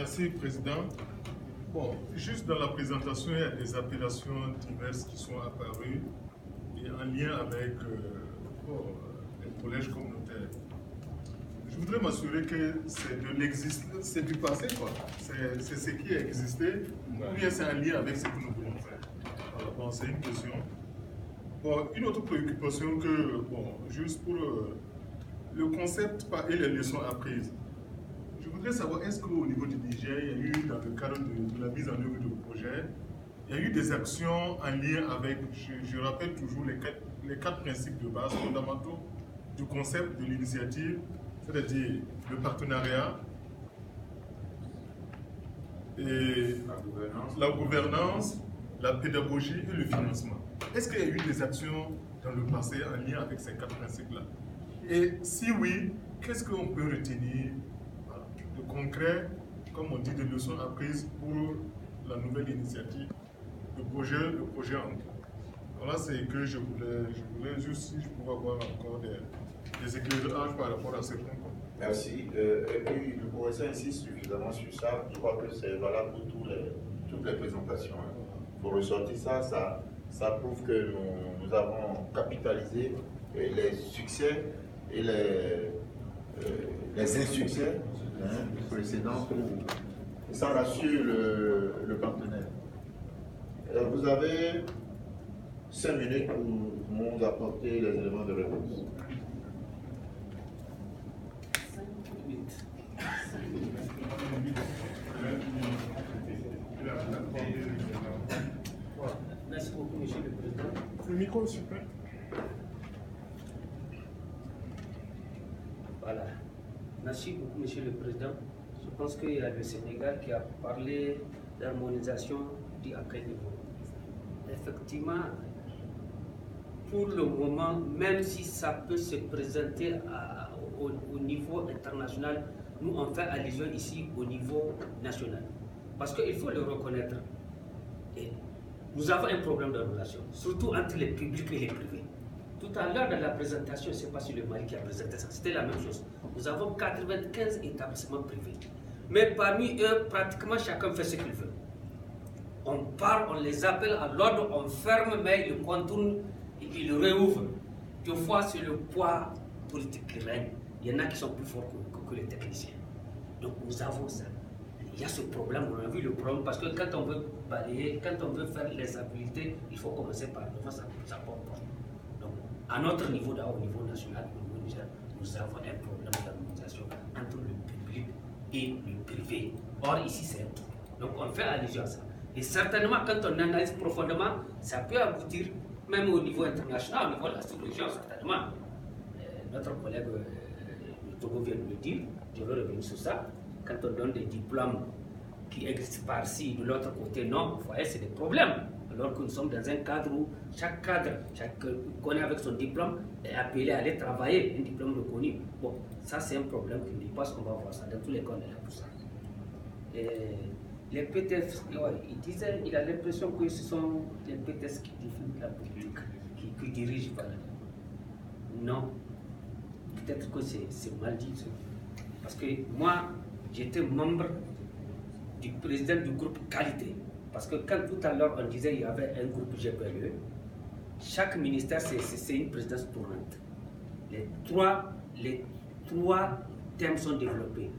Merci, Président. Bon, juste dans la présentation, il y a des appellations diverses qui sont apparues et en lien avec les collèges communautaires. Je voudrais m'assurer que c'est du passé, quoi. C'est ce qui a existé, ou bien c'est en lien avec ce que nous voulons faire. Voilà, bon, c'est une question. Bon, une autre préoccupation juste pour le concept et les leçons apprises. Je voudrais savoir, est-ce qu'au niveau du Niger, il y a eu, dans le cadre de la mise en œuvre du projet, il y a eu des actions en lien avec, je rappelle toujours les quatre principes de base fondamentaux du concept de l'initiative, c'est-à-dire le partenariat, et la gouvernance, la pédagogie et le financement. Est-ce qu'il y a eu des actions dans le passé en lien avec ces quatre principes-là? Et si oui, qu'est-ce qu'on peut retenir de concret, comme on dit, des leçons apprises pour la nouvelle initiative, le projet en cours? Voilà, c'est que je voulais juste, si je pouvais avoir encore des éclairages par rapport à ces points. Merci. Et puis, le professeur insiste suffisamment sur ça. Je crois que c'est valable pour toutes les présentations. Pour ressortir ça prouve que nous avons capitalisé les succès et les insuccès précédents. Et ça rassure le partenaire. Vous avez 5 minutes pour nous apporter les éléments de réponse. Merci beaucoup, Monsieur le Président. Le micro, s'il vous plaît. Voilà. Merci beaucoup, Monsieur le Président. Je pense qu'il y a le Sénégal qui a parlé d'harmonisation à quel niveau. Effectivement, pour le moment, même si ça peut se présenter au niveau international, nous on fait allusion ici au niveau national. Parce qu'il faut le reconnaître. Et nous avons un problème de relation, surtout entre les publics et les privés. Tout à l'heure dans la présentation, je ne sais pas si le Mali qui a présenté ça, c'était la même chose. Nous avons 95 établissements privés. Mais parmi eux, pratiquement chacun fait ce qu'il veut. On parle, on les appelle à l'ordre, on ferme, mais ils contournent, ils réouvrent. Deux fois, c'est le poids politique qui règne. Il y en a qui sont plus forts que les techniciens. Donc nous avons ça. Il y a ce problème, on a vu le problème, parce que quand on veut balayer, quand on veut faire les habiletés, il faut commencer par devant sa porte. Donc, à notre niveau, au niveau national, au niveau Niger, nous avons un problème d'harmonisation entre le public et le privé. Or, ici, c'est un tout. Donc, on fait allusion à ça. Et certainement, quand on analyse profondément, ça peut aboutir, même au niveau international, au niveau de la sous-région, certainement. Notre collègue le Togo vient de le dire, je vais revenir sur ça. Quand on donne des diplômes qui existent par-ci, de l'autre côté, non, vous voyez, c'est des problèmes. Alors que nous sommes dans un cadre où chaque cadre, chaque connaît avec son diplôme, est appelé à aller travailler, un diplôme reconnu. Bon, ça c'est un problème qui n'est pas ce qu'on va voir ça. Dans tous les cas, on est là pour ça. Et les PTF, il a l'impression que ce sont les PTF qui définissent la politique, qui dirigent. Voilà. Non, peut-être que c'est mal dit. Parce que moi, j'étais membre du président du groupe qualité. Parce que quand tout à l'heure on disait qu'il y avait un groupe GPLE, chaque ministère c'est une présidence tournante. Les trois thèmes sont développés.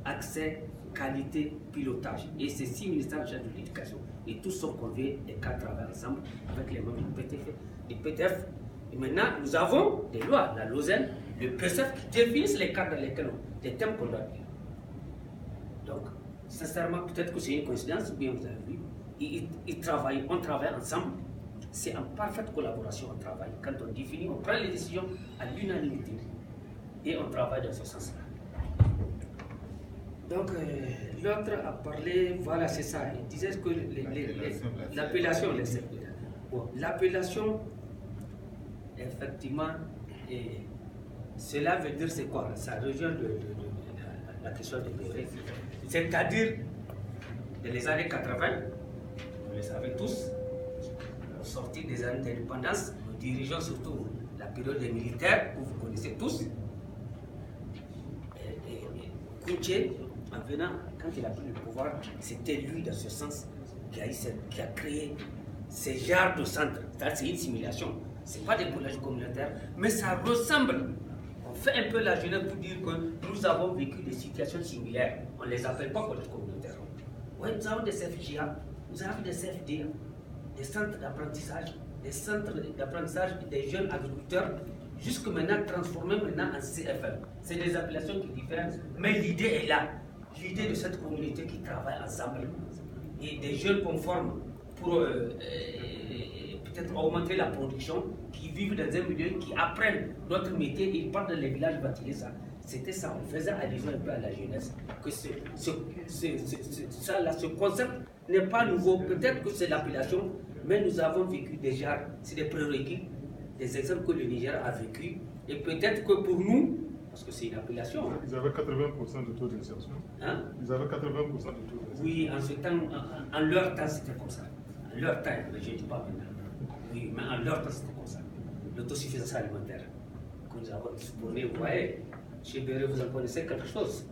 Accès, qualité, pilotage. Et ces 6 ministères en charge de l'éducation. Et tous sont conviés et 4 travaillent ensemble avec les membres du PTF. Et maintenant, nous avons des lois, la Lausanne, le PSF qui définissent les cadres dans lesquels les thèmes qu'on doit dire. Donc, sincèrement, peut-être que c'est une coïncidence, ou bien vous avez vu, on travaille ensemble, c'est en parfaite collaboration, on travaille. Quand on définit, on prend les décisions à l'unanimité et on travaille dans ce sens-là. Donc, l'autre a parlé, voilà, c'est ça, il disait que l'appellation, l'appellation, effectivement, cela veut dire c'est quoi? Ça rejoint la question de l'éré. C'est-à-dire, dans les années 80, vous le savez tous, sortie des années d'indépendance, nous dirigeons surtout la période des militaires, que vous connaissez tous. Koutié, En venant, quand il a pris le pouvoir, c'était lui, dans ce sens, qui a créé ces genres de centres. C'est une simulation. Ce n'est pas des collèges communautaires, mais ça ressemble. On fait un peu la jeunesse pour dire que nous avons vécu des situations similaires. On ne les appelle pas collèges communautaires. Oui, nous avons des CFGA, nous avons des CFDA, des centres d'apprentissage, des centres d'apprentissage des jeunes agriculteurs, jusque maintenant transformés maintenant en CFM. C'est des appellations qui diffèrent, mais l'idée est là. L'idée de cette communauté qui travaille ensemble et des jeunes conformes pour peut-être augmenter la production, qui vivent dans un milieu, qui apprennent notre métier, ils partent dans les villages bâtir ça. C'était ça, on faisait allusion un peu à la jeunesse. Que ce concept n'est pas nouveau, peut-être que c'est l'appellation, mais nous avons vécu déjà, c'est des prérequis, des exemples que le Niger a vécu, et peut-être que pour nous, parce que c'est une appellation. Ils avaient 80% de taux d'insertion. Hein? Ils avaient 80% de taux d'insertion. Oui, en ce temps, en leur temps, c'était comme ça. En leur temps, je ne dis pas maintenant. Oui, mais en leur temps, c'était comme ça. L'autosuffisance alimentaire que nous avons disponible, vous voyez, chez Béré, vous en connaissez quelque chose.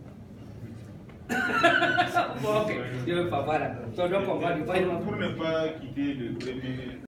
Bon, ok, je ne veux pas voir là. Donc, on va Pour ne pas quitter le premier